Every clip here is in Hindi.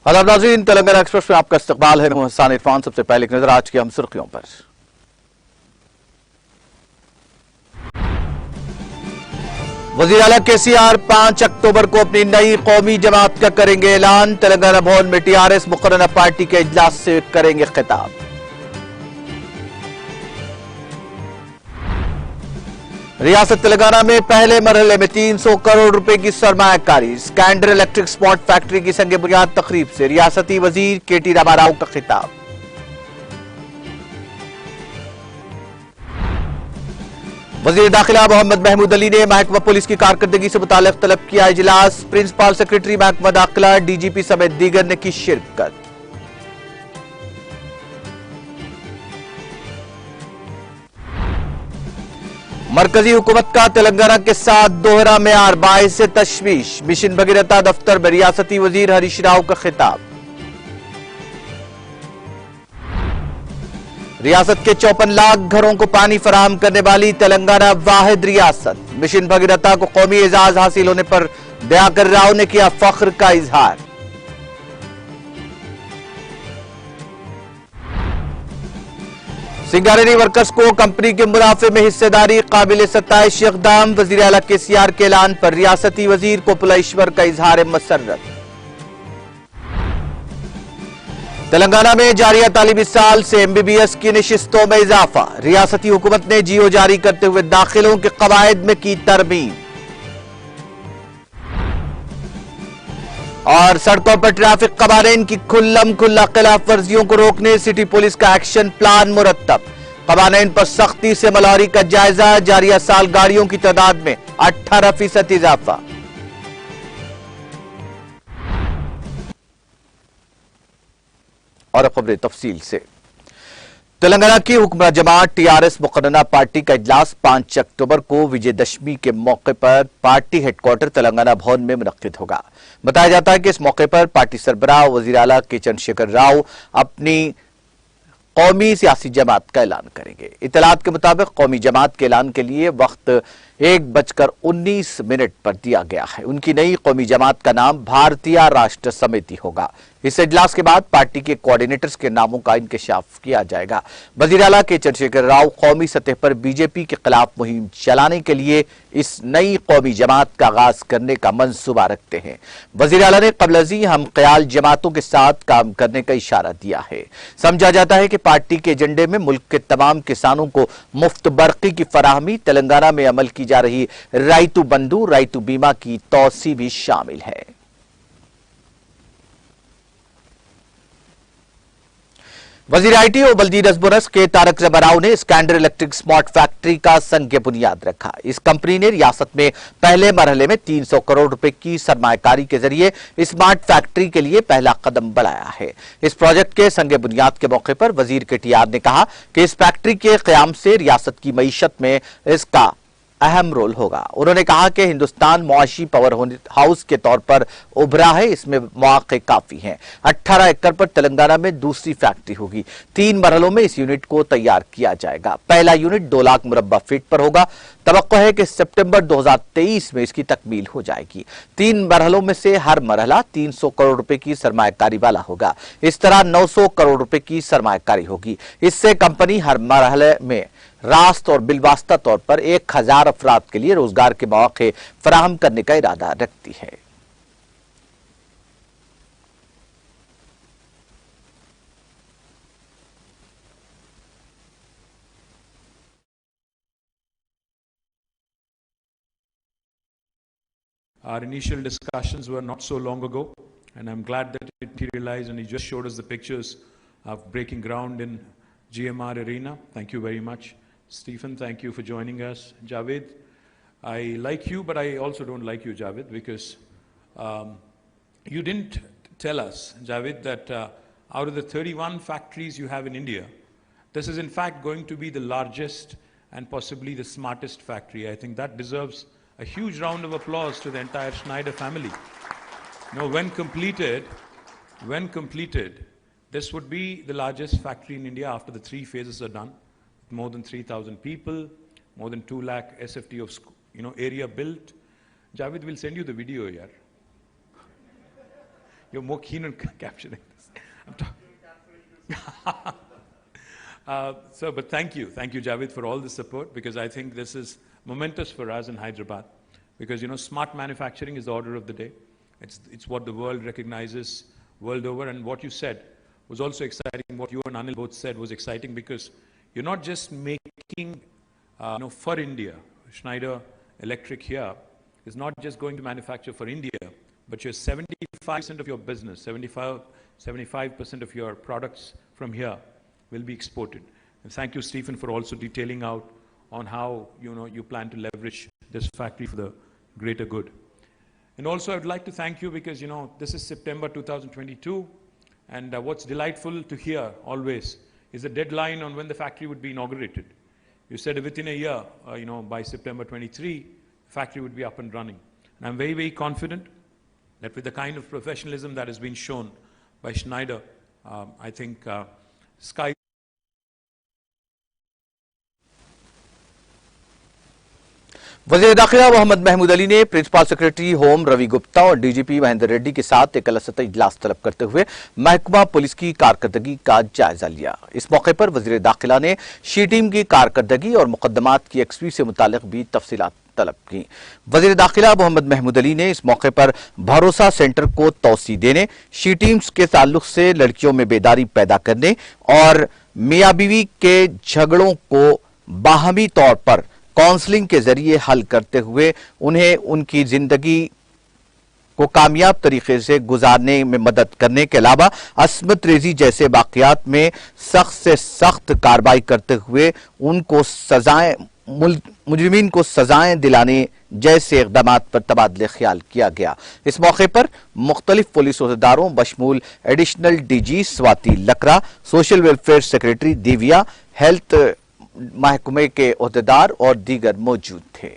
आदाब नाज़रीन, तेलंगाना एक्सप्रेस में आपका इस्तकबाल है। मैं हसन इरफान। सबसे पहले एक नजर आज की हम सुर्खियों पर। वज़ीर आला केसीआर 5 अक्टूबर को अपनी नई कौमी जमात का करेंगे ऐलान। तेलंगाना भवन में टीआरएस मुकर्ररा पार्टी के इजलास से करेंगे खिताब। रियासत तेलंगाना में पहले मरहले में 300 करोड़ रुपए की सरमायाकारी। स्कैंडर इलेक्ट्रिक स्पॉट फैक्ट्री की संग बुनियाद तकरीब से रियासती वजीर केटी रामाराव का खिताब। वजीर दाखिला मोहम्मद महमूद अली ने महकमा पुलिस की कारकर्दगी से मुताल्लिक तलब किया इजलास। प्रिंसिपल सेक्रेटरी महकमा दाखिला, डीजीपी समेत दीगर ने की शिरकत। मरकजी हुकूमत का तेलंगाना के साथ दोहरा मेयार बाइस तशवीश। मिशन भगीरथा दफ्तर में रियासती वजीर हरीश राव का खिताब। रियासत के 54 लाख घरों को पानी फराहम करने वाली तेलंगाना वाहिद रियासत। मिशन भगीरथा को कौमी एजाज हासिल होने पर दयाकर राव ने किया फख्र का इजहार। सिंगारेरी वर्कर्स को कंपनी के मुनाफे में हिस्सेदारी काबिल सत्ताइश इक़दाम। वज़ीर आला केसीआर के ऐलान पर रियासती वजीर कोपलाईश्वर का इजहार मसर्रत। तेलंगाना में जारिया तालीमी साल से एमबीबीएस की निशिस्तों में इजाफा। रियासती हुकूमत ने जियो जारी करते हुए दाखिलों के कवायद में की तरमीम। और सड़कों पर ट्रैफिक कवानीन की खुल्लम खुल्ला खिलाफ वर्जियों को रोकने सिटी पुलिस का एक्शन प्लान मुरत्तब। कवानीन पर सख्ती से मलारी का जायजा। जारिया साल गाड़ियों की तादाद में 18% इजाफा। और अब खबरें तफसील से। तेलंगाना की हुक्मरान जमात टीआरएस मुकर्ररा पार्टी का इजलास 5 अक्टूबर को विजयदशमी के मौके पर पार्टी हेडक्वार्टर तेलंगाना भवन में मुनक्किद होगा। बताया जाता है कि इस मौके पर पार्टी सरबराह वज़ीर आला के चंद्रशेखर राव अपनी कौमी सियासी जमात का ऐलान करेंगे। इतलात के मुताबिक कौमी जमात के ऐलान के लिए वक्त 1:19 पर दिया गया है। उनकी नई कौमी जमात का नाम भारतीय राष्ट्र समिति होगा। इस इजलास के बाद पार्टी के कोऑर्डिनेटर्स के नामों का इंकशाफ किया जाएगा। वज़ीर आला के चंद्रशेखर राव कौमी सतह पर बीजेपी के खिलाफ मुहिम चलाने के लिए इस नई कौमी जमात का आगाज करने का मंसूबा रखते हैं। वज़ीर आला ने क़ब्ल हम क़याल जमातों के साथ काम करने का इशारा दिया है। समझा जाता है कि पार्टी के एजेंडे में मुल्क के तमाम किसानों को मुफ्त बर्क़ी की फराहमी, तेलंगाना में अमल की जा रही राइतु बंधु राइतु बीमा की तौसी भी शामिल है। वजीर आईटी और बल्दी नज़्म-ओ-नस्क के तारक रामाराव ने स्कैंडर इलेक्ट्रिक स्पॉट फैक्ट्री का संग बुनियाद रखा। इस कंपनी ने रियासत में पहले मरहले में 300 करोड़ रुपए की सरमायाकारी के जरिए स्मार्ट फैक्ट्री के लिए पहला कदम बढ़ाया है। इस प्रोजेक्ट के संग बुनियाद के मौके पर वजीर केटीआर ने कहा कि इस फैक्ट्री के क़याम से रियासत की मईशत में इसका अहम रोल होगा। उन्होंने कहा कि हिंदुस्तान मुआशी पावर हाउस के तौर पर उभरा है, इसमें मौके काफी हैं। 18 एकड़ पर तेलंगाना में दूसरी फैक्ट्री होगी। 3 मरहलों में इस यूनिट को तैयार किया जाएगा। पहला यूनिट 2 लाख मुरब्बा फीट पर होगा। तवक्को है कि सितंबर 2023 में इसकी तकमील हो जाएगी। 3 मरहलों में से हर मरहला 300 करोड़ रुपए की सरमायाकारी वाला होगा। इस तरह 900 करोड़ रुपए की सरमायाकारी होगी। इससे कंपनी हर मरहले में रास्त और बिलवास्ता तौर पर 1000 अफराद के लिए रोजगार के मौके फराहम करने का इरादा रखती है। Our initial discussions were not so long ago, and I'm glad that it materialized, and he just showed us the pictures of breaking ground in GMR Arena. Thank you very much. Stephen, thank you for joining us. Javed, I like you, but I also don't like you, Javed, because you didn't tell us, Javed, that out of the 31 factories you have in India, this is in fact going to be the largest and possibly the smartest factory. I think that deserves a huge round of applause to the entire Schneider family. Now, when completed, this would be the largest factory in India after the 3 phases are done. More than 3,000 people, more than 2 lakh SFT of area built. Javed will send you the video here. You're more keen on capturing this. But thank you, Javed, for all the support, because I think this is momentous for us in Hyderabad. Because smart manufacturing is the order of the day. It's what the world recognizes world over, and what you said was also exciting. What you and Anil both said was exciting, because you're not just making, for India. Schneider Electric here is not just going to manufacture for India, but you're 75% of your business, 75% of your products from here will be exported. And thank you, Stephen, for also detailing out on how you plan to leverage this factory for the greater good. And also, I would like to thank you because this is September 2022, and what's delightful to hear always is the deadline on when the factory would be inaugurated. You said within a year, by September 23, the factory would be up and running. And I'm very, very confident that with the kind of professionalism that has been shown by Schneider, I think sky. वज़ीर दाखिला मोहम्मद महमूद अली ने principal secretary home Ravi Gupta और डीजीपी महेंद्र रेड्डी के साथ एक अलग इजलास तलब करते हुए महकमा पुलिस की कारकर्दगी का जायजा लिया। इस मौके पर वज़ीर दाखिला ने शी टीम की कारकर्दगी और मुकदमात की एक्सपी से मुतालिक भी तफसीलात तलब की। वज़ीर दाखिला मोहम्मद महमूद अली ने इस मौके पर भरोसा सेंटर को तौसी देने, शी टीम्स के ताल्लुक से लड़कियों में बेदारी पैदा करने और मियां बीवी के झगड़ों को बाहमी तौर पर काउंसलिंग के जरिए हल करते हुए उन्हें उनकी जिंदगी को कामयाब तरीके से गुजारने में मदद करने के अलावा अस्मत रेजी जैसे वाकयात में सख्त से सख्त कार्रवाई करते हुए उनको सजाएं, मुजरिमीन को सजाएं दिलाने जैसे इक़दामात पर तबादले ख्याल किया गया। इस मौके पर मुख्तलिफ पुलिस ओहदेदारों बशमूल additional DG Swati Lakra, social welfare secretary Divya, health महकमे के ओहदेदार और दीगर मौजूद थे।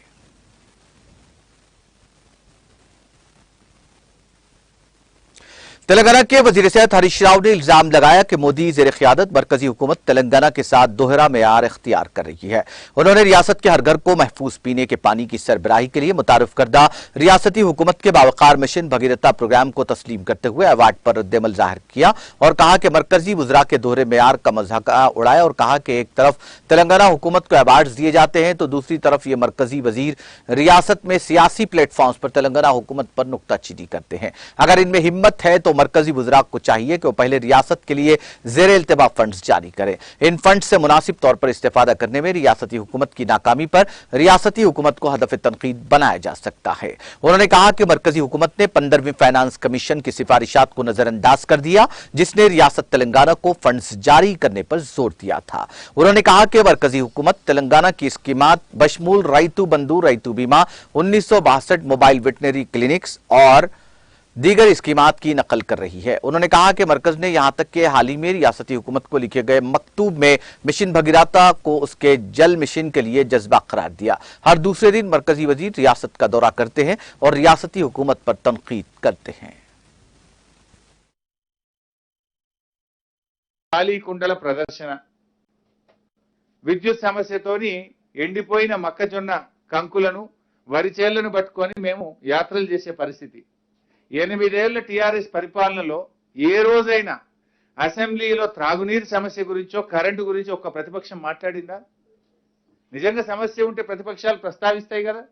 तेलंगाना के वजीर सेहत हरीश राव ने इल्जाम लगाया कि मोदी ज़ेर क़यादत मरकजी हुकूमत तेलंगाना के साथ दोहरा मेयार इख्तियार कर रही है। उन्होंने रियासत के हर घर को महफूज पीने के पानी की सरबराही के लिए मुतारिफ करदा रियासती हुकूमत के बावकार मिशन भगीरथा प्रोग्राम को तस्लीम करते हुए अवार्ड पर रद्दमल जाहिर किया और कहा कि मरकजी वज़रा के दोहरे मेयार का मज़ाक़ा उड़ाया और कहा कि एक तरफ तेलंगाना हुकूमत को अवार्ड दिए जाते हैं तो दूसरी तरफ ये मरकजी वजीर रियासत में सियासी प्लेटफॉर्म्स पर तेलंगाना हुकूमत पर नुक्ताचीनी करते हैं। अगर इनमें हिम्मत है तो मरकजी वज़रा को चाहिए कि वो पहले रियासत के लिए ज़ेर इल्तिमा फंड्स जारी करें। इन फंड से मुनासिब तौर पर इस्तेफादा करने में रियासती हुकूमत की नाकामी पर रियासती हुकूमत को हदफ तनकीद बनाया जा सकता है। उन्होंने कहा कि मरकजी हुकूमत ने 15वीं फाइनेंस कमीशन की सिफारिशात को नजरअंदाज कर दिया जिसने रियासत तेलंगाना को फंड्स जारी करने पर जोर दिया था। उन्होंने कहा कि मरकजी हुकूमत तेलंगाना की स्कीमात बशमूल रईतु बंधु रईतु बीमा, 1962 मोबाइल वेटनरी क्लिनिक्स और दीगर स्कीमात की नकल कर रही है। उन्होंने कहा कि मरकज ने यहां तक कि हाल ही में रियासती हुकूमत को लिखे गए मकतूब में मिशन भगीरथा को उसके जल मिशन के लिए जज्बा करार दिया। हर दूसरे दिन मरकजी वजीर रियासत का दौरा करते हैं और रियासती हुकूमत पर तनकीद करते हैं। ఖాళీ కుండల ప్రదర్శన, విద్యుత్ సమస్యతోని ఎండిపోయిన మొక్కజొన్న కంకులను వరి చేలను పట్టుకొని మేము యాత్రలు చేసే పరిస్థితి। 8 ఏళ్ల టిఆర్ఎస్ పరిపాలనలో ఏ రోజైనా అసెంబ్లీలో త్రాగునీరు సమస్య గురించో కరెంటు గురించి ఒక్క ప్రతిపక్షం మాట్లాడిందా? నిజంగా సమస్య ఉంటే ప్రతిపక్షాలు ప్రస్తావిస్తాయి కదా।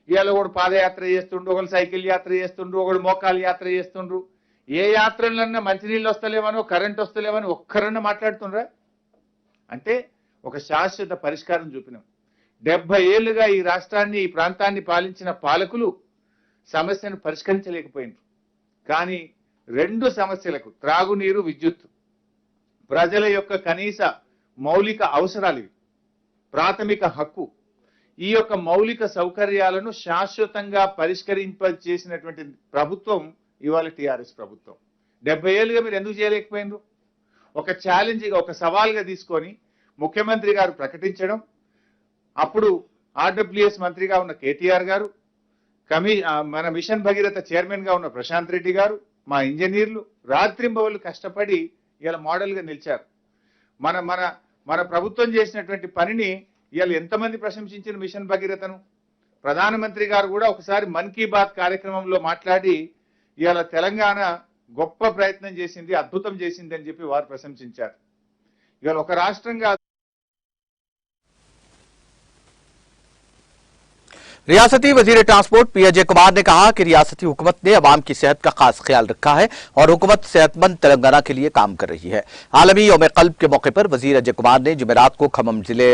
ఇవాళ ఒకడు పాదయాత్ర చేస్తుండ్రు, ఒకడు సైకిల్ యాత్ర చేస్తుండ్రు, ఒకడు మోకాలు యాత్ర చేస్తుండ్రు। ఏ యాత్రలన్నా మంచినీళ్ళు వస్తలేవనో కరెంట్ వస్తలేవని ఒక్కరన్నా మాట్లాడుతుండ్రా? అంటే ఒక శాశ్వత పరిష్కారం చూపినాం। 70 ఏళ్లుగా ఈ రాష్ట్రాన్ని ఈ ప్రాంతాన్ని పాలించిన పాలకులు సమస్యను పరిష్కరించలేకపోయినారు। కానీ రెండు సమస్యలకు త్రాగునీరు, విద్యుత్ ప్రజల యొక్క కనీస మౌలిక అవసరాలు, ప్రాథమిక హక్కు, ఈ యొక్క మౌలిక సౌకర్యాలను శాశ్వతంగా పరిష్కరింపజేసినటువంటి ప్రభుత్వం ఇవాళ టిఆర్ఎస్ ప్రభుత్వం। 70 ఏళ్లుగా మీరు ఎందుకు చేయలేకపోయినారు? ఒక ఛాలెంజ్గా, ఒక సవాల్గా తీసుకొని ముఖ్యమంత్రి గారు ప్రకటించడం, అప్పుడు ఆర్డబ్ల్యూఎస్ మంత్రిగా ఉన్న కేటీఆర్ గారు, మన మిషన్ భగీరథ చైర్మన్ గా ఉన్న ప్రశాంత్ రెడ్డి గారు, మా ఇంజనీర్లు రాత్రింబవళ్ళు కష్టపడి ఇలా మోడల్ గా నిలిచారు। మన మన మన ప్రభుత్వం చేసినటువంటి పనిని ఇవాళ ఎంతమంది ప్రశంసించిన మిషన్ భగీరథను? ప్రధానమంత్రి గారు కూడా ఒకసారి మన్ కీ బాత్ కార్యక్రమంలో మాట్లాడి ఇవాళ తెలంగాణ గొప్ప ప్రయత్నం చేసింది, అద్భుతం చేసింది అని చెప్పి వారు ప్రశంసించారు. ఇవాళ ఒక రాష్ట్రంగా रियासती वजीर ट्रांसपोर्ट पी अजय कुमार ने कहा कि रियासती हुकूमत ने अवाम की सेहत का खास ख्याल रखा है और हुकूमत सेहतमंद तेलंगाना के लिए काम कर रही है। आलमी यौम कल्ब के मौके पर वजीर अजय कुमार ने जुमेरात को खम्मम जिले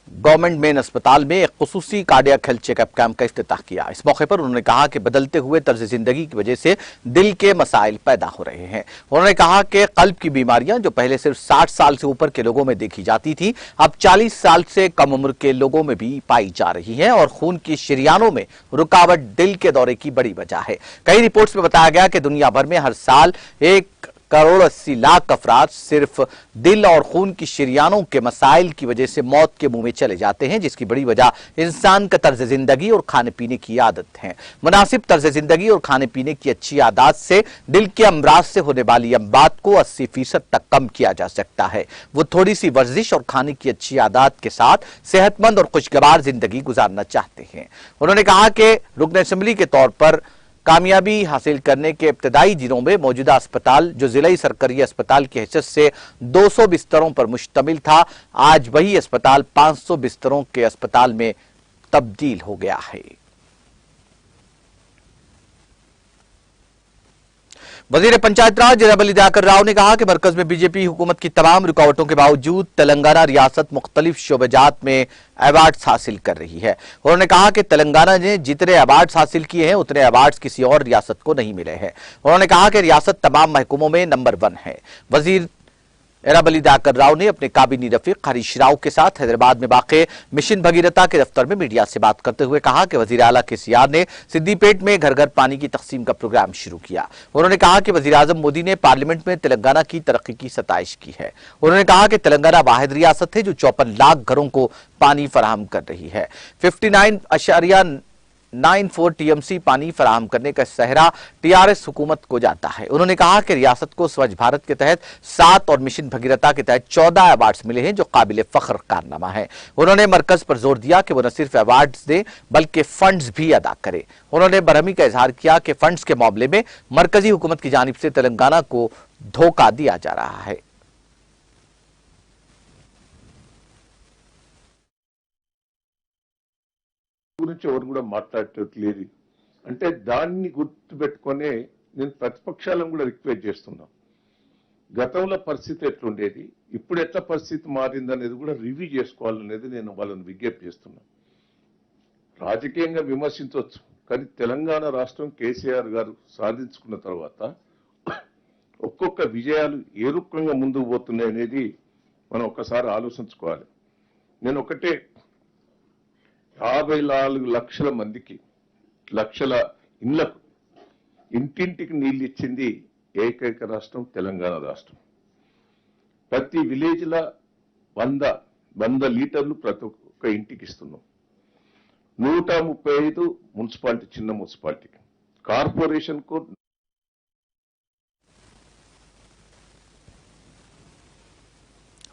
गवर्नमेंट मेन अस्पताल में एक खुसूसी कार्डियक हेल्थ चेकअप कैंप का इफ्तिताह किया। इस मौके पर उन्होंने कहा कि बदलते हुए तर्ज जिंदगी की वजह से दिल के मसाइल पैदा हो रहे हैं। उन्होंने कहा कि कल्ब की बीमारियां जो पहले सिर्फ 60 साल से ऊपर के लोगों में देखी जाती थी, अब 40 साल से कम उम्र के लोगों में भी पाई जा रही है और खून की शरियानों में रुकावट दिल के दौरे की बड़ी वजह है। कई रिपोर्ट्स में बताया गया कि दुनिया भर में हर साल 1,80,00,000 अफराद सिर्फ दिल और खून की शरियानों के मसाइल की वजह से मौत के मुंह में चले जाते हैं, जिसकी बड़ी वजह इंसान का तर्ज जिंदगी और खाने पीने की आदत है। मुनासिब तर्ज जिंदगी और खाने पीने की अच्छी आदत से दिल के अमराज से होने वाली अमवात को 80% तक कम किया जा सकता है। वो थोड़ी सी वर्जिश और खाने की अच्छी आदत के साथ सेहतमंद और खुशगवार जिंदगी गुजारना चाहते हैं। उन्होंने कहा कि रुकन असेंबली के तौर पर कामयाबी हासिल करने के इब्तदाई दिनों में मौजूदा अस्पताल, जो जिलाई सरकारी अस्पताल की हैसियत से 200 बिस्तरों पर मुश्तमिल था, आज वही अस्पताल 500 बिस्तरों के अस्पताल में तब्दील हो गया है। वजीर पंचायत राज जनाब अली दयाकर राव ने कहा कि मरकज में बीजेपी हुकूमत की तमाम रुकावटों के बावजूद तेलंगाना रियासत मुख्तलिफ शोबेजात में अवार्ड्स हासिल कर रही है। उन्होंने कहा कि तेलंगाना ने जितने अवार्ड्स हासिल किए हैं उतने अवार्ड्स किसी और रियासत को नहीं मिले हैं। उन्होंने कहा कि रियासत तमाम महकमों में नंबर 1 है। वजीर जनाब अली दयाकर राव ने अपने काबिनी रफीक हरीश राव के साथ हैदराबाद में वाक़े मिशन भगीरथा के दफ्तर में मीडिया से बात करते हुए कहा कि वजीर आला केसीआर ने सिद्दीपेट में घर घर पानी की तकसीम का प्रोग्राम शुरू किया। उन्होंने कहा कि वजीर आजम मोदी ने पार्लियामेंट में तेलंगाना की तरक्की की सताइश की है। उन्होंने कहा कि तेलंगाना वाहिद रियासत है जो 54 लाख घरों को पानी फराहम कर रही है। 59.94 टीएमसी पानी फराहम करने का सहरा टीआरएस हुकूमत को जाता है। उन्होंने कहा कि रियासत को स्वच्छ भारत के तहत 7 और मिशन भगीरथा के तहत 14 अवार्ड्स मिले हैं, जो काबिल फख्र कारनामा है। उन्होंने मरकज पर जोर दिया कि वो न सिर्फ अवार्ड्स दे बल्कि फंड्स भी अदा करे। उन्होंने बरहमी का इजहार किया कि फंड्स के मामले में मरकजी हुकूमत की जानिब से तेलंगाना को धोखा दिया जा रहा है। గురించి ఎవరు కూడా మాట్లాడట్లేదు. అంటే దాన్ని గుర్తుపెట్టుకునే నేను ప్రతిపక్షాలను కూడా రిక్వెస్ట్ చేస్తున్నా. గతంలో పరిస్థితి ఎట్లుండేది, ఇప్పుడు ఎట్లా పరిస్థితి మారింది అనేది కూడా రివ్యూ చేసుకోవాలనేది నేను వాళ్ళని విజ్ఞప్తి చేస్తున్నా. రాజకీయంగా విమర్శించవచ్చు, కానీ తెలంగాణ రాష్ట్రం కేసీఆర్ గారు సాధించుకున్న తర్వాత ఒక్కొక్క విజయాలు ఏ రూపంగా ముందుకు పోతున్నాయి అనేది మనం ఒక్కసారి ఆలోచించుకోవాలి. నేను ఒకటే 54 లక్షల మందికి, లక్షల ఇళ్లకు, ఇంటింటికి నీళ్ళు ఇచ్చింది ఏకైక రాష్ట్రం తెలంగాణ రాష్ట్రం. ప్రతి విలేజ్ ల 100 లీటర్లు ప్రతి ఒక్క ఇంటికి ఇస్తున్నాం. 135 మున్సిపాలిటీ, చిన్న మున్సిపాలిటీకి, కార్పొరేషన్ కు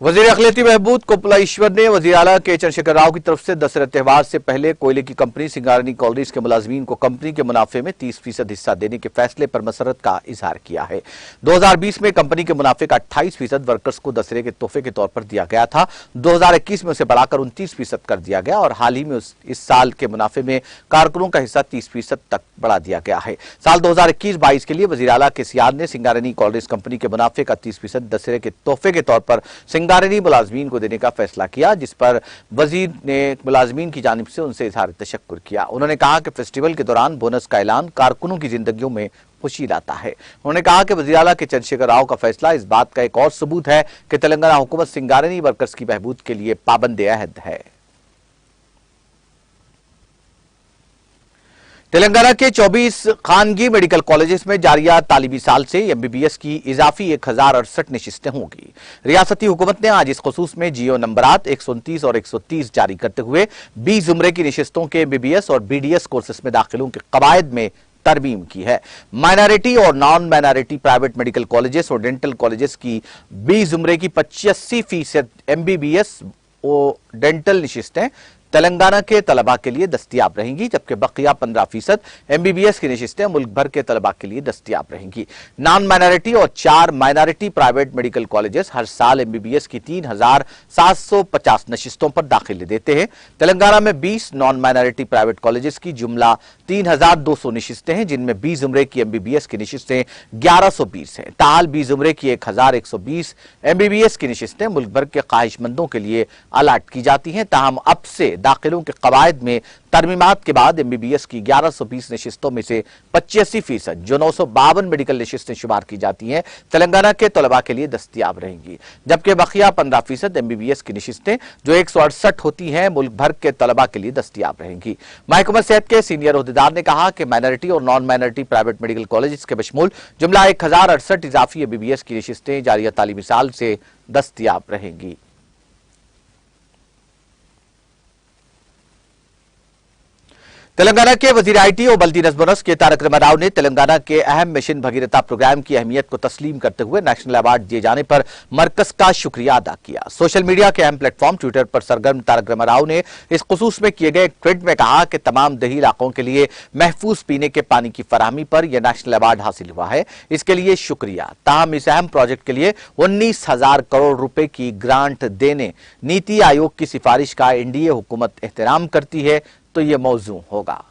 वजीर अखिलती बहबूद कोपला ईश्वर ने वजीर आला के चंद्रशेखर राव की तरफ से दशहरा त्यौहार से पहले कोयले की कंपनी सिंगारनी कॉलेज के मुलाजमीन को कंपनी के मुनाफे में 30% हिस्सा देने के फैसले पर मसरत का इजहार किया है। 2020 में कंपनी के मुनाफे का 28% वर्कर्स को दशहरे के तोहफे के तौर पर दिया गया था। 2021 में उसे बढ़ाकर 29% कर दिया गया और हाल ही में इस साल के मुनाफे में कारकुनों का हिस्सा 30% तक बढ़ा दिया गया है। साल 2021-22 के लिए वजीर आला केसीआर ने सिंगारनी कॉलेज कंपनी के मुनाफे का 30% दशहरे के तोहफे के तौर पर सिंगारनी मुलाजमीन को देने का फैसला किया, जिस पर वजीर ने मुलाजमीन की जानिब से उनसे इजहार तशक्कुर किया। उन्होंने कहा कि फेस्टिवल के दौरान बोनस का ऐलान कारकुनों की जिंदगियों में खुशी लाता है। उन्होंने कहा कि वजीर आला के चंद्रशेखर राव का फैसला इस बात का एक और सबूत है कि तेलंगाना हुकूमत सिंगारनी वर्कर्स की बहबूद के लिए पाबंद अहद है। तेलंगाना के 24 खानगी मेडिकल कॉलेजेस में जारिया तालीमी साल से एमबीबीएस की इजाफी 1068 नशिस्तें होंगी। रियासती हुकूमत ने आज इस खसूस में जीओ नंबरात 129 और 130 जारी करते हुए 20 जुमरे की नशिस्तों के एमबीबीएस और बीडीएस कोर्सेस में दाखिलों के कवायद में तरमीम की है। माइनॉरिटी और non minority private medical colleges और डेंटल कॉलेजेस की 20 जुमरे की 85% एमबीबीएस और डेंटल नशिस्तें तेलंगाना के तलबा के लिए दस्तयाब रहेंगी, जबकि बकिया 15% MBBS की नशिस्तें मुल्क भर के तलबा के लिए दस्तयाब रहेंगी। नॉन माइनॉरिटी और 4 माइनॉरिटी प्राइवेट मेडिकल कॉलेजेस हर साल MBBS की 3750 नशिस्तों पर दाखिले देते हैं। तेलंगाना में 20 नॉन माइनॉरिटी प्राइवेट कॉलेजेस की जुमला 3200 नशिस्तें हैं, जिनमें 20 जुमरे की MBBS की नशिस्तें 1120 हैं। ताल 20 जुमरे की 1120 MBBS की नशिस्तें मुल्क भर के ख्वाहिशमंदों के लिए अलाट की जाती हैं। ताहम अब से दाखिलों के कवायद में तरमीमात के बाद MBBS की 1120 नशिस्तों में से 85% जो 952 मेडिकल नशिस्तें शुमार की जाती हैं, तेलंगाना के तलबा के लिए दस्तयाब रहेंगी, जबकि बकिया 15% MBBS की नशिस्तें जो 168 होती हैं, मुल्क भर के तलबा के लिए दस्तयाब रहेंगी। महकमा सेहत के सीनियर ओहदेदार ने कहा कि माइनॉरिटी और non minority private medical college के बशमूल जुमला 1068 इजाफी MBBS की नशिस्तें जारिया तालीमी साल से दस्तयाब रहेंगी। तेलंगाना के वजीर IT और बल्दी नज़्म व नस्क के तारक रामाराव ने तेलंगाना के अहम मिशन भगीरथा प्रोग्राम की अहमियत को तस्लीम करते हुए नेशनल अवार्ड दिए जाने पर मरकज का शुक्रिया अदा किया। सोशल मीडिया के अहम प्लेटफॉर्म ट्विटर पर सरगर्म तारक रामाराव ने इस खुसूस में किए गए ट्वीट में कहा कि तमाम दही इलाकों के लिए महफूज पीने के पानी की फराहमी पर यह नेशनल अवार्ड हासिल हुआ है, इसके लिए शुक्रिया। ताहम इस अहम प्रोजेक्ट के लिए 19,000 करोड़ रुपए की ग्रांट देने नीति आयोग की सिफारिश का NDA हुकूमत एहतराम करती है तो यह मौजू होगा।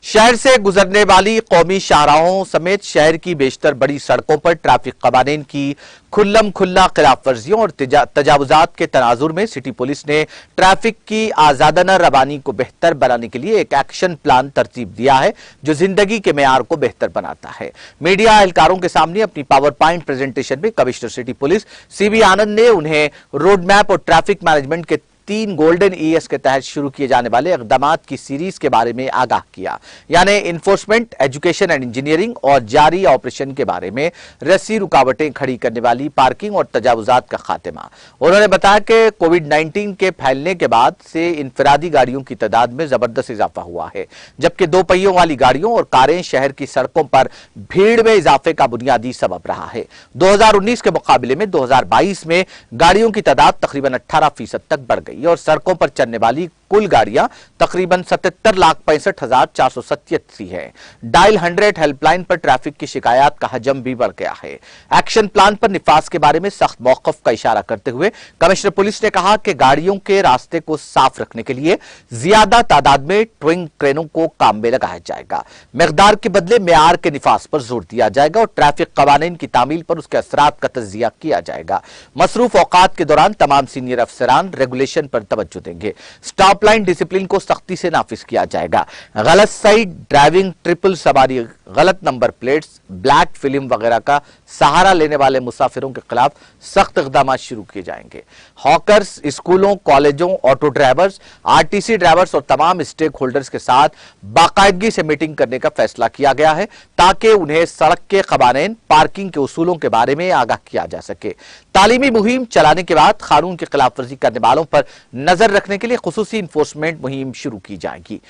शहर से गुजरने वाली कौमी शाहराहों समेत शहर की बेशतर बड़ी सड़कों पर ट्रैफिक कवानीन की खुल्लम खुल्ला खिलाफ वर्जियों और तजावुजात के तनाजुर में सिटी पुलिस ने ट्रैफिक की आजादाना रवानी को बेहतर बनाने के लिए एक एक्शन प्लान तरतीब दिया है, जो जिंदगी के मेयार को बेहतर बनाता है। मीडिया एहलकारों के सामने अपनी पावर पॉइंट प्रेजेंटेशन में कमिश्नर सिटी पुलिस CB आनंद ने उन्हें रोड मैप और ट्रैफिक मैनेजमेंट के 3 गोल्डन ES के तहत शुरू किए जाने वाले इक़दामात की सीरीज के बारे में आगाह किया, यानी इन्फोर्समेंट, एजुकेशन एंड इंजीनियरिंग और जारी ऑपरेशन के बारे में रस्सी रुकावटें खड़ी करने वाली पार्किंग और तजावुजात का खात्मा। उन्होंने बताया कि कोविड-19 के फैलने के बाद से इंफरादी गाड़ियों की तादाद में जबरदस्त इजाफा हुआ है, जबकि 2 पहियों वाली गाड़ियों और कारें शहर की सड़कों पर भीड़ में इजाफे का बुनियादी सबब रहा है। 2019 के मुकाबले में 2022 में गाड़ियों की तादाद तकरीबन 18% तक बढ़ गई और सड़कों पर चलने वाली कुल गाड़ियां तकरीबन 77,65,487 है। डायल 100 हेल्पलाइन पर ट्रैफिक की शिकायत का हजम भी बढ़ गया है। एक्शन प्लान पर निफाज के बारे में सख्त मौकफ का इशारा करते हुए कमिश्नर पुलिस ने कहा कि गाड़ियों के रास्ते को साफ रखने के लिए ज्यादा तादाद में ट्विंग क्रेनों को काम में लगाया जाएगा। मिकदार के बदले मेयार के निफाज पर जोर दिया जाएगा और ट्रैफिक कवानीन की तामील पर उसके असरात का तज्जिया किया जाएगा। मसरूफ औकात के दौरान तमाम सीनियर अफसरान रेगुलेशन पर तवज्जो देंगे। स्टॉप लाइन डिसिप्लिन को सख्ती से नाफिज किया जाएगा। गलत साइड ड्राइविंग, ट्रिपल सवारी, गलत नंबर प्लेट्स, ब्लैक फिल्म वगैरह का सहारा लेने वाले मुसाफिरों के खिलाफ सख्त इक़दाम शुरू किए जाएंगे। हॉकर्स, स्कूलों, कॉलेजों, ऑटो ड्राइवर्स, RTC ड्राइवर्स और तमाम स्टेक होल्डर्स के साथ बाकायदगी से मीटिंग करने का फैसला किया गया है ताकि उन्हें सड़क के कवानीन, पार्किंग के उसूलों के बारे में आगाह किया जा सके। तालीमी मुहिम चलाने के बाद कानून की खिलाफ वर्जी करने वालों पर नजर रखने के लिए खुसूसी इन्फोर्समेंट मुहिम शुरू की जाएगी।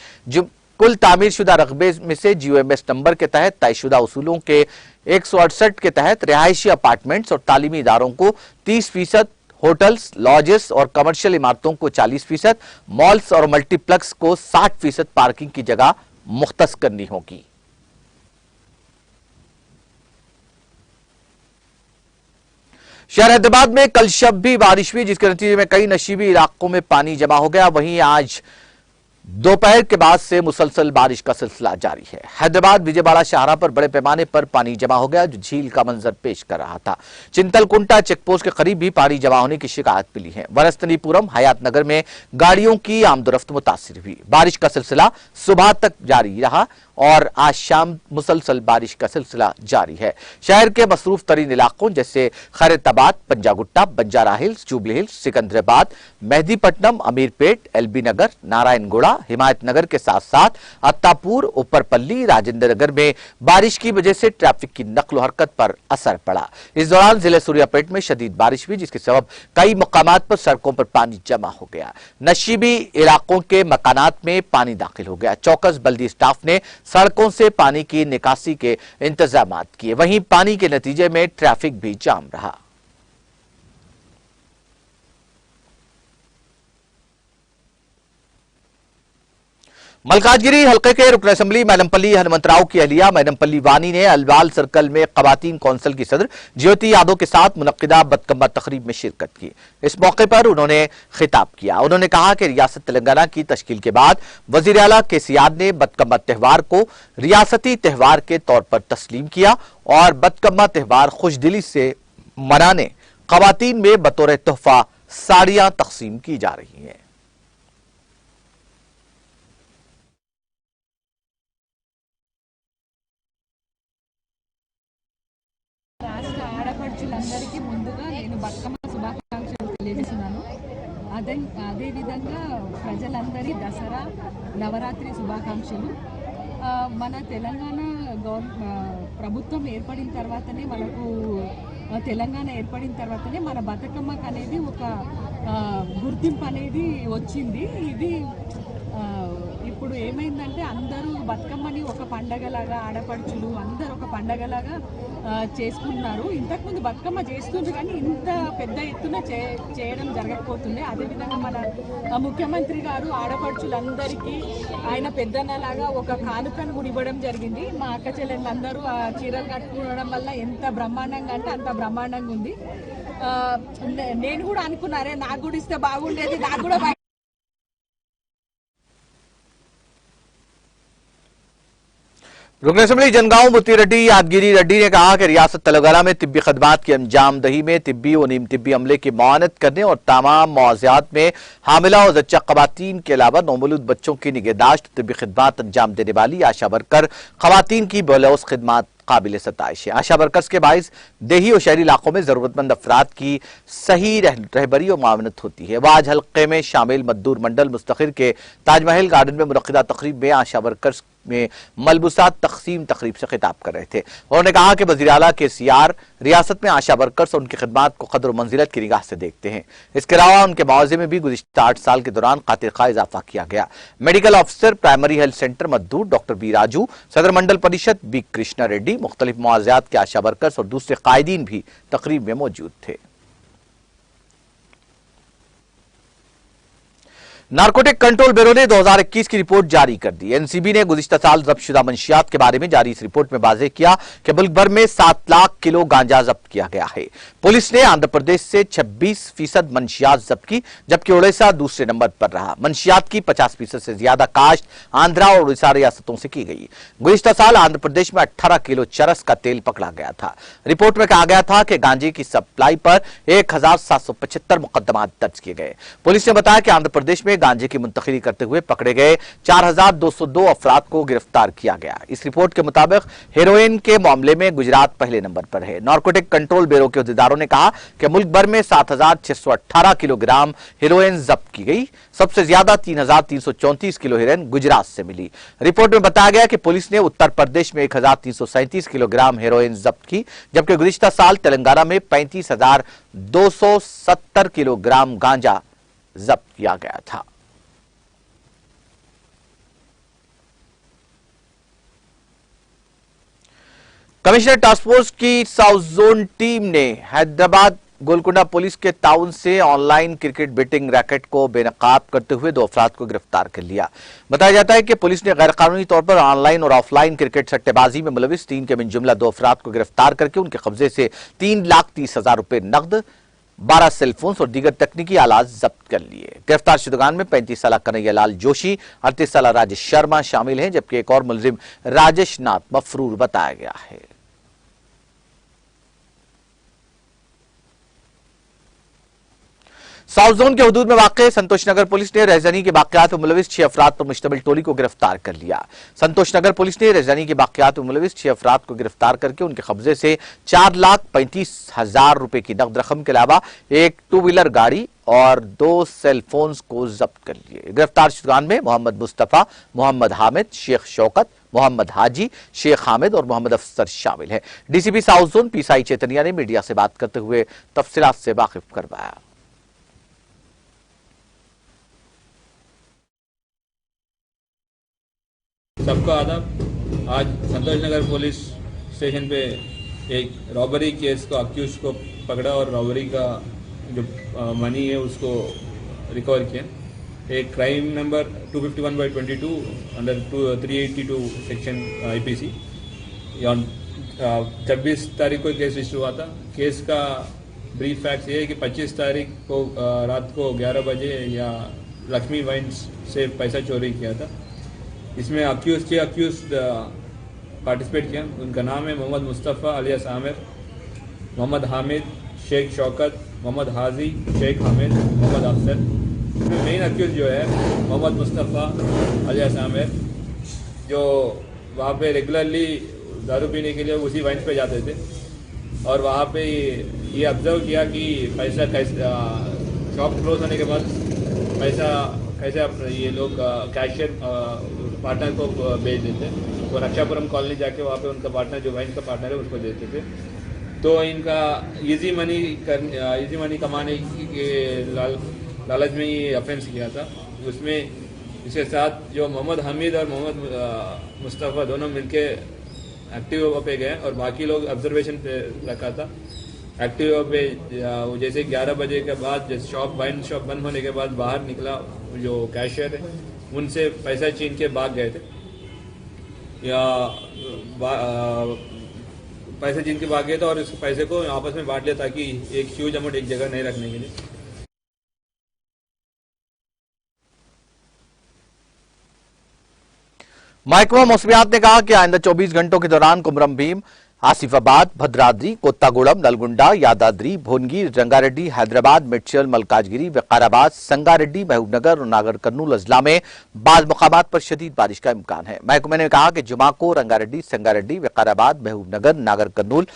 कुल तामीर शुदा रकबे में से GOMS नंबर के तहत तयशुदा उसूलों के 168 के तहत रिहायशी अपार्टमेंट्स और तालीमी इदारों को 30%, होटल्स, लॉजेस और कमर्शियल इमारतों को 40%, मॉल्स और मल्टीप्लेक्स को 60% पार्किंग की जगह मुख्तस करनी होगी। शहर हैदराबाद में कल शब भी बारिश हुई, जिसके नतीजे में कई नशीबी इलाकों में पानी जमा हो गया। वहीं आज दोपहर के बाद से मुसलसल बारिश का सिलसिला जारी है। हैदराबाद विजयवाड़ा शाहरा पर बड़े पैमाने पर पानी जमा हो गया, जो झील का मंजर पेश कर रहा था। चिंतलकुंटा चेकपोस्ट के करीब भी पानी जमा होने की शिकायत मिली है। वरस्तनीपुरम, हयात नगर में गाड़ियों की आमदोरफ्त मुतासिर हुई। बारिश का सिलसिला सुबह तक जारी रहा और आज शाम मुसलसल बारिश का सिलसिला जारी है। शहर के मसरूफ तरीन इलाकों जैसे Khairatabad, Panjagutta, Banjara hills, jubilee hills, Secunderabad, Mehdipatnam, Ameerpet, LB नगर, नारायणगुड़ा, हिमायत नगर के साथ साथ अत्तापुर, ऊपरपल्ली, राजेंद्र नगर में बारिश की वजह से ट्रैफिक की नक्ल हरकत पर असर पड़ा। इस दौरान जिले सूर्यापेट में शदीद बारिश हुई, जिसके सबब कई मकामात पर सड़कों पर पानी जमा हो गया। नशीबी इलाकों के मकानात में पानी दाखिल हो गया। चौकस बल्दी स्टाफ ने सड़कों से पानी की निकासी के इंतजाम किए। वहीं पानी के नतीजे में ट्रैफिक भी जाम रहा। मलकाजगिरी हल्के के रुकन असेंबली मैनमपल्ली हनुमंतराव की अहलिया मैनमपल्ली वानी ने अलवाल सर्कल में खवातीन कौंसिल की सदर ज्योति यादव के साथ मुनक्किदा बदकम्मा तकरीब में शिरकत की। इस मौके पर उन्होंने खिताब किया। उन्होंने कहा कि रियासत तेलंगाना की तश्कील के बाद वजीर आला केसीआर ने बदकम्मा त्यौहार को रियासती त्यौहार के तौर पर तस्लीम किया और बदकम्मा त्यौहार खुशदिली से मनाने खवातीन में बतौर तोहफा साड़ियां तकसीम की जा रही हैं। రాష్ట్ర ఆడపడుచులందరికీ ముందుగా నేను బతుకమ్మ శుభాకాంక్షలు తెలియజేస్తున్నాను. అదేవిధంగా ప్రజలందరి దసరా నవరాత్రి శుభాకాంక్షలు. మన తెలంగాణ ప్రభుత్వం ఏర్పడిన తర్వాతనే తెలంగాణ ఏర్పడిన తర్వాతనే మన బతుకమ్మకు అనేది ఒక గుర్తింపు అనేది వచ్చింది. ఇది ఇప్పుడు ఏమైందంటే అందరూ బతుకమ్మని ఒక పండగలాగా ఆడపడుచులు అందరూ ఒక పండగలాగా చేసుకుంటున్నారు. ఇంతకుముందు బతుకమ్మ చేస్తుండ్రు కానీ ఇంత పెద్ద ఎత్తున చేయడం జరగకపోతుండే. అదేవిధంగా మన ముఖ్యమంత్రి గారు ఆడపడుచులందరికీ ఆయన పెద్దన్నలాగా ఒక కానుకను కూడా ఇవ్వడం జరిగింది. మా అక్క చెల్లెళ్ళందరూ ఆ చీరలు కట్టుకోవడం వల్ల ఎంత బ్రహ్మాండంగా అంటే అంత బ్రహ్మాండంగా ఉంది. నేను కూడా అనుకున్నారే నాకు కూడా ఇస్తే బాగుండేది, నాకు కూడా रुकन असेंबली जनगांव मुती रेड्डी यादगिरी रेड्डी ने कहा कि रियासत तेलंगाना में तिब्बी खदमात की अंजामदही में तिब्बी और नीम तिब्बी अमले की मुआनत करने और तमाम मुआवजात में हामिला और जच्चा खवातीन के अलावा नौमौलूद बच्चों की निगहदाश्त तिब्बी खदमात अंजाम देने वाली आशा वर्कर खवातीन की बेलौस खिदमात काबिल सताइश है। आशा वर्कर्स के बाइस देही और शहरी इलाकों में जरूरतमंद अफराद की सही रहबरी और मावनत होती है। वह आज हल्के में शामिल मद्दूर मंडल मुस्तखिर के ताजमहल गार्डन में मुनक्किदा तकरीब में आशा वर्कर्स में मलबूसात तकसीम तकरीब से खिताब कर रहे थे। उन्होंने कहा कि वज़ीर आला केसीआर रियासत में आशा वर्कर्स और उनकी खिदमात को कदर मंजिलत की निगाह से देखते हैं। इसके अलावा उनके मुआवजे में भी गुज़िश्ता 8 साल के दौरान खातिर खा इजाफा किया गया। Medical officer primary health centre Maddur doctor B Raju, Sadar mandal परिषद बी कृष्णा रेड्डी, मुख्तलिफ मुआवजात के आशा वर्कर्स और दूसरे कायदीन भी तकरीब में मौजूद थे। नारकोटिक कंट्रोल ब्यूरो ने 2021 की रिपोर्ट जारी कर दी। एनसीबी ने गुज़िश्ता साल जब्तशुदा मंशियात के बारे में जारी इस रिपोर्ट में वाज़ेह किया कि मुल्क भर में 7 लाख किलो गांजा जब्त किया गया है। पुलिस ने आंध्र प्रदेश से 26% मंशियात जब्त की, जबकि उड़ीसा दूसरे नंबर पर रहा। मंशियात की 50% से ज्यादा काश्त आंध्रा और उड़ीसा रियासतों से की गई। गुज़िश्ता साल आंध्र प्रदेश में 18 किलो चरस का तेल पकड़ा गया था। रिपोर्ट में कहा गया था कि गांजे की सप्लाई पर 1775 मुकदमात दर्ज किए गए। पुलिस ने बताया कि आंध्र प्रदेश में गांजे की मुंतकिली करते हुए पकड़े गए 4202 अफराद को गिरफ्तार किया गया। इस रिपोर्ट के मुताबिक हेरोइन के मामले में गुजरात पहले नंबर पर है। नारकोटिक कंट्रोल ब्यूरो के अहदेदारों ने कहा कि मुल्क भर में 7618 किलोग्राम हेरोइन जब्त की गई। सबसे ज्यादा 3334 किलो हेरोइन गुजरात से मिली। रिपोर्ट में बताया गया कि पुलिस ने उत्तर प्रदेश में 1337 किलोग्राम हेरोइन जब्त की, जबकि गुज़िश्ता साल तेलंगाना में 35,270 किलोग्राम गांजा जब्त किया गया था। कमिश्नर टास्क फोर्स की साउथ जोन टीम ने हैदराबाद गोलकुंडा पुलिस के ताउन से ऑनलाइन क्रिकेट बेटिंग रैकेट को बेनकाब करते हुए 2 अफराद को गिरफ्तार कर लिया। बताया जाता है कि पुलिस ने गैर कानूनी तौर पर ऑनलाइन और ऑफलाइन क्रिकेट सट्टेबाजी में मुलविस 3 के मिन जुमला 2 अफराद को गिरफ्तार करके उनके कब्जे से 3,30,000 रुपए नकद, 12 सेलफोन्स और दीगर तकनीकी आलात जब्त कर लिए। गिरफ्तार शुदगान में 35 साल कन्हैया लाल जोशी, 38 साल राजेश शर्मा शामिल हैं, जबकि एक और मुलजिम राजेश नाथ मफरूर बताया गया है। साउथ जोन के हदूद में वाक़ संतोष नगर पुलिस ने रहजनी के वाक़यात में मुलविस 6 अफराद पर मुश्तमिल टोली को गिरफ्तार कर लिया। संतोष नगर पुलिस ने रहजनी के वाक़यात में मुलविस 6 अफराद को गिरफ्तार करके उनके कब्जे से 4,35,000 रुपए की नकद रकम के अलावा एक 2 व्हीलर गाड़ी और 2 सेलफोन्स को जब्त कर लिए। गिरफ्तार शुदगान में मोहम्मद मुस्तफा, मोहम्मद हामिद, शेख शौकत, मोहम्मद हाजी, शेख हामिद और मोहम्मद अफसर शामिल हैं। डीसीपी साउथ जोन पीसाई चैतन्या ने मीडिया से बात करते हुए तफसीलात से वाकिफ करवाया। सबका आदाब। आज संतोष नगर पुलिस स्टेशन पे एक रॉबरी केस को अक्यूज को पकड़ा और रॉबरी का जो मनी है उसको रिकवर किया। एक crime number 251/22 under 382 section IPC 26 तारीख को केस रजिस्टर हुआ था। केस का ब्रीफ फैक्ट्स ये है कि 25 तारीख को रात को 11 बजे या लक्ष्मी वाइन्स से पैसा चोरी किया था। इसमें अक्यूज पार्टिसिपेट किया। उनका नाम है Mohammed Mustafa alias Aamir, Mohammed Hamid, Sheikh Shaukat, Mohammed Haji, Sheikh Hamid, Mohammed Afsar. Main accused जो है मोहम्मद मुस्तफ़ा अलियास आमिर, जो वहाँ पे रेगुलरली दारू पीने के लिए उसी वाइन पे जाते थे और वहाँ पे ये ऑब्जर्व किया कि पैसा कैसे शॉप क्लोज होने के बाद पैसा कैसे ये लोग कैशियर पार्टनर को भेज देते। तो रक्षापुरम कॉलोनी जाके वहाँ पे उनका पार्टनर जो वाइन का पार्टनर है उसको देते थे। तो इनका इजी मनी कमाने के लालच में ये ऑफेंस किया था। उसमें इसके साथ जो मोहम्मद हमीद और मोहम्मद मुस्तफ़ा दोनों मिलके एक्टिव पे गए और बाकी लोग ऑब्जर्वेशन पे रखा था। एक्टिव पे जैसे 11 बजे के बाद जैसे वाइन शॉप बंद होने के बाद बाहर निकला जो कैशियर है उनसे पैसा छीन के भाग गए थे या पैसे छीन के भाग गए थे और इस पैसे को आपस में बांट लिया ताकि एक ह्यूज अमाउंट एक जगह नहीं रखने के लिए। महकमा मौसमियात ने कहा कि आइंदा 24 घंटों के दौरान कुमरम भीम, आसिफाबाद, भद्राद्री, कोत्तागुड़म, नलगुंडा, यादाद्री, भोनगी, रंगारेड्डी, हैदराबाद, मेडचल, मलकाजगिरी, विकाराबाद, संगारेड्डी, महबूबनगर और नागर कर्नूल अजला में बाज़ मकामात पर शदीद बारिश का इम्कान है। महकमे ने कहा कि जुमा को रंगारेड्डी, संगारेड्डी, विकाराबाद, महबूबनगर, नागर कर्नूल,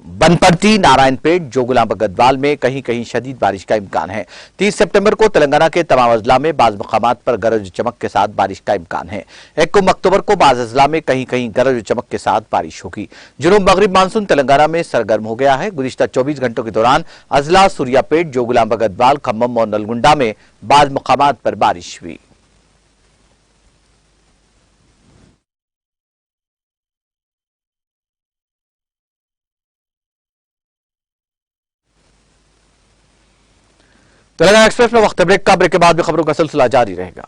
बनपट्टी, नारायणपेट, जोगुलांब गढ़वाल में कहीं कहीं शदीद बारिश का इम्कान है। 30 सितंबर को तेलंगाना के तमाम अजला में बाज़ मकामात पर गरज चमक के साथ बारिश का इम्कान है। 1 अक्टूबर को बाज़ अजला में कहीं कहीं गरज चमक के साथ बारिश होगी। जुनूब मगरिब मानसून तेलंगाना में सरगर्म हो गया है। गुज़िश्ता 24 घंटों के दौरान अजला, सूर्यापेट, जोगुलांब गढ़वाल, खम्मम और नलगुंडा में बाज़ मकामात पर बारिश हुई। तेलंगाना एक्सप्रेस में वक्त ब्रेक का, ब्रेक के बाद भी खबरों का सिलसिला जारी रहेगा।